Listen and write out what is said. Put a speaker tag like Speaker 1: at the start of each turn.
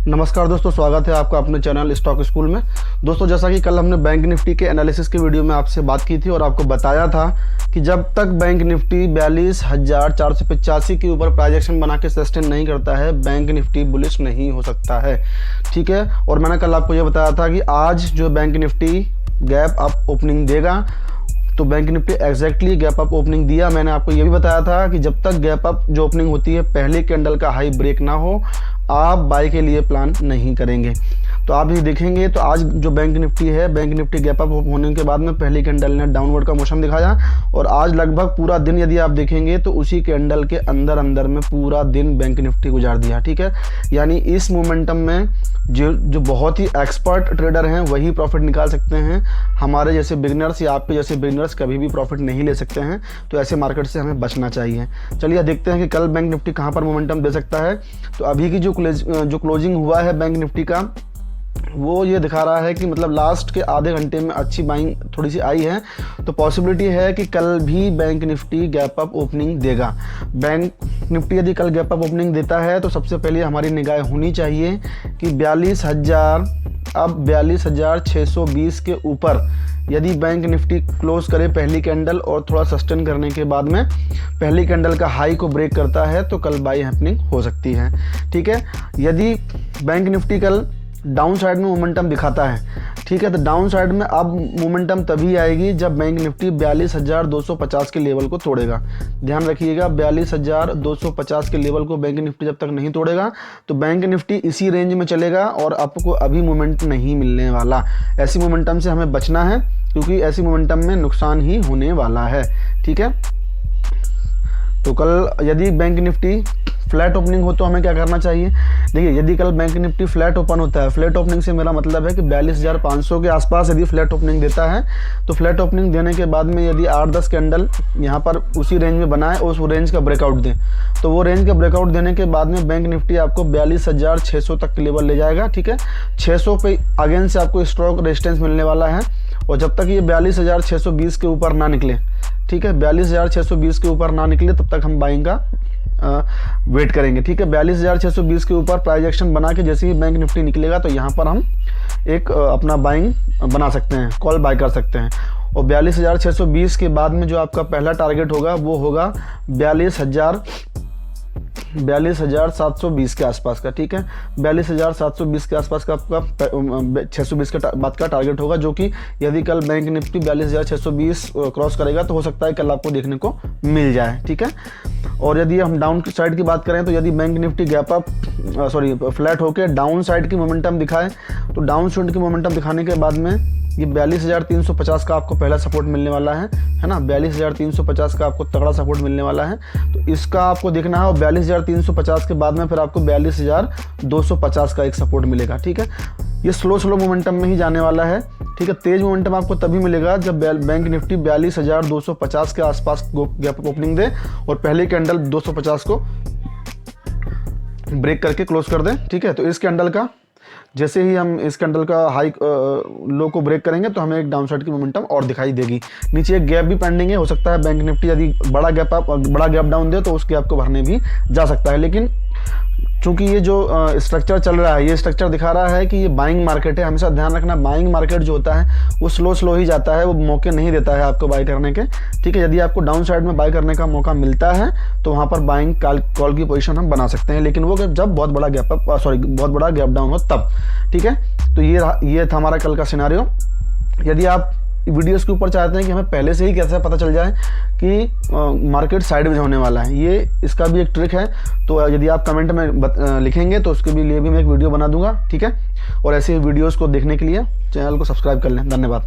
Speaker 1: नमस्कार दोस्तों, स्वागत है आपका अपने चैनल स्टॉक स्कूल में। दोस्तों, जैसा कि कल हमने बैंक निफ्टी के एनालिसिस के वीडियो में आपसे बात की थी और आपको बताया था कि जब तक बैंक निफ्टी 42,485 के ऊपर प्राइजेक्शन बना के सस्टेन नहीं करता है, बैंक निफ्टी बुलिश नहीं हो सकता है। ठीक है, और मैंने कल आपको ये बताया था कि आज जो bank Nifty gap up opening देगा, तो bank Nifty exactly gap up opening दिया। मैंने आपको ये भी बताया था कि जब तक गैप अप जो ओपनिंग होती है पहले कैंडल का हाई ब्रेक ना हो, आप बाय के लिए प्लान नहीं करेंगे। तो आप ये देखेंगे तो आज जो बैंक निफ्टी है, बैंक निफ्टी गैप अप होने के बाद में पहली कैंडल ने डाउनवर्ड का मोशन दिखाया और आज लगभग पूरा दिन यदि आप देखेंगे तो उसी कैंडल के अंदर में पूरा दिन बैंक निफ्टी गुजार दिया। ठीक है, यानी इस मोमेंटम में जो बहुत ही एक्सपर्ट ट्रेडर हैं वही प्रॉफिट निकाल सकते हैं। हमारे जैसे बिगनर्स या आपके जैसे बिगनर्स कभी भी प्रॉफिट नहीं ले सकते हैं। तो ऐसे मार्केट से हमें बचना चाहिए। चलिए देखते हैं कि कल बैंक निफ्टी कहाँ पर मोमेंटम दे सकता है। तो अभी की जो क्लोजिंग हुआ है बैंक निफ्टी का, वो ये दिखा रहा है कि मतलब लास्ट के आधे घंटे में अच्छी बाइंग थोड़ी सी आई है। तो पॉसिबिलिटी है कि कल भी bank Nifty gap up opening देगा। बैंक निफ्टी यदि कल गैप अप ओपनिंग देता है तो सबसे पहले हमारी निगाह होनी चाहिए कि 42,620 के ऊपर यदि बैंक निफ्टी क्लोज करे पहली कैंडल और थोड़ा सस्टेन करने के बाद में पहली कैंडल का हाई को ब्रेक करता है तो कल बाई हैपनिंग हो सकती है। ठीक है, यदि बैंक निफ्टी कल डाउन साइड में मोमेंटम दिखाता है, ठीक है, तो डाउन साइड में अब मोमेंटम तभी आएगी जब बैंक निफ्टी 42,250 के लेवल को तोड़ेगा। ध्यान रखिएगा, 42,250 के लेवल को बैंक निफ्टी जब तक नहीं तोड़ेगा तो बैंक निफ्टी इसी रेंज में चलेगा और आपको अभी मोमेंट नहीं मिलने वाला। ऐसी मोमेंटम से हमें बचना है क्योंकि ऐसी मोमेंटम में नुकसान ही होने वाला है। ठीक है, तो कल यदि बैंक निफ्टी फ्लैट ओपनिंग हो तो हमें क्या करना चाहिए। देखिए, यदि कल बैंक निफ्टी फ्लैट ओपन होता है, फ्लैट ओपनिंग से मेरा मतलब है कि 42,500 के आसपास यदि फ्लैट ओपनिंग देता है तो फ्लैट ओपनिंग देने के बाद में यदि 8-10 कैंडल यहाँ पर उसी रेंज में बनाए और उस रेंज का ब्रेकआउट दें तो वो रेंज का ब्रेकआउट देने के बाद में बैंक निफ्टी आपको 42,600 तक के लेवल ले जाएगा। ठीक है, 600 पे अगेन से आपको स्ट्रॉक रेजिस्टेंस मिलने वाला है और जब तक ये 42,620 के ऊपर ना निकले, ठीक है, 42,620 के ऊपर ना निकले तब तक हम बाइंग का वेट करेंगे। ठीक है, 42,620 के ऊपर प्राइस एक्शन बना के जैसे ही बैंक निफ्टी निकलेगा तो यहाँ पर हम एक अपना बाइंग बना सकते हैं, कॉल बाय कर सकते हैं। और 42,620 के बाद में जो आपका पहला टारगेट होगा वो होगा 42,720 के आसपास का। ठीक है, 42,720 के आसपास का आपका 620 के बाद का टारगेट होगा, जो कि यदि कल बैंक निफ्टी 42,620 क्रॉस करेगा तो हो सकता है कल आपको देखने को मिल जाए। ठीक है, और यदि हम डाउन साइड की बात करें तो यदि bank Nifty gap up flat होकर डाउन साइड की मोमेंटम दिखाए तो डाउन साइड की मोमेंटम दिखाने के बाद में ये 42,350 का आपको पहला सपोर्ट मिलने वाला है ना। 42,350 का आपको तगड़ा सपोर्ट मिलने वाला है, तो इसका आपको देखना है। और 42,350 के बाद में फिर आपको 42,250 का एक सपोर्ट मिलेगा। ठीक है, ये स्लो मोमेंटम में ही जाने वाला है। ठीक है, तेज मोमेंटम आपको तभी मिलेगा जब बैंक निफ्टी 42,250 के आसपास गैप ओपनिंग दे और पहली कैंडल 250 को ब्रेक करके क्लोज कर दें। ठीक है, तो इस कैंडल का जैसे ही हम इस कैंडल का हाई लो को ब्रेक करेंगे तो हमें एक डाउन साइड की मोमेंटम और दिखाई देगी। नीचे एक गैप भी पेंडिंग है, हो सकता है बैंक निफ्टी यदि बड़ा गैप डाउन दे तो उस गैप को भरने भी जा सकता है। लेकिन चूंकि ये जो स्ट्रक्चर चल रहा है, ये स्ट्रक्चर दिखा रहा है कि ये बाइंग मार्केट है। हमेशा ध्यान रखना, बाइंग मार्केट जो होता है वो स्लो ही जाता है, वो मौके नहीं देता है आपको बाय करने के। ठीक है, यदि आपको डाउन साइड में बाय करने का मौका मिलता है तो वहाँ पर बाइंग कॉल की पोजीशन हम बना सकते हैं, लेकिन वो जब बहुत बड़ा गैप डाउन हो तब। ठीक है, तो ये था हमारा कल का सिनारियो। यदि आप वीडियोस के ऊपर चाहते हैं कि हमें पहले से ही कैसे पता चल जाए कि मार्केट साइडवेज होने वाला है, ये इसका भी एक ट्रिक है। तो यदि आप कमेंट में लिखेंगे तो उसके लिए भी मैं एक वीडियो बना दूंगा। ठीक है, और ऐसे वीडियोस को देखने के लिए चैनल को सब्सक्राइब कर लें। धन्यवाद।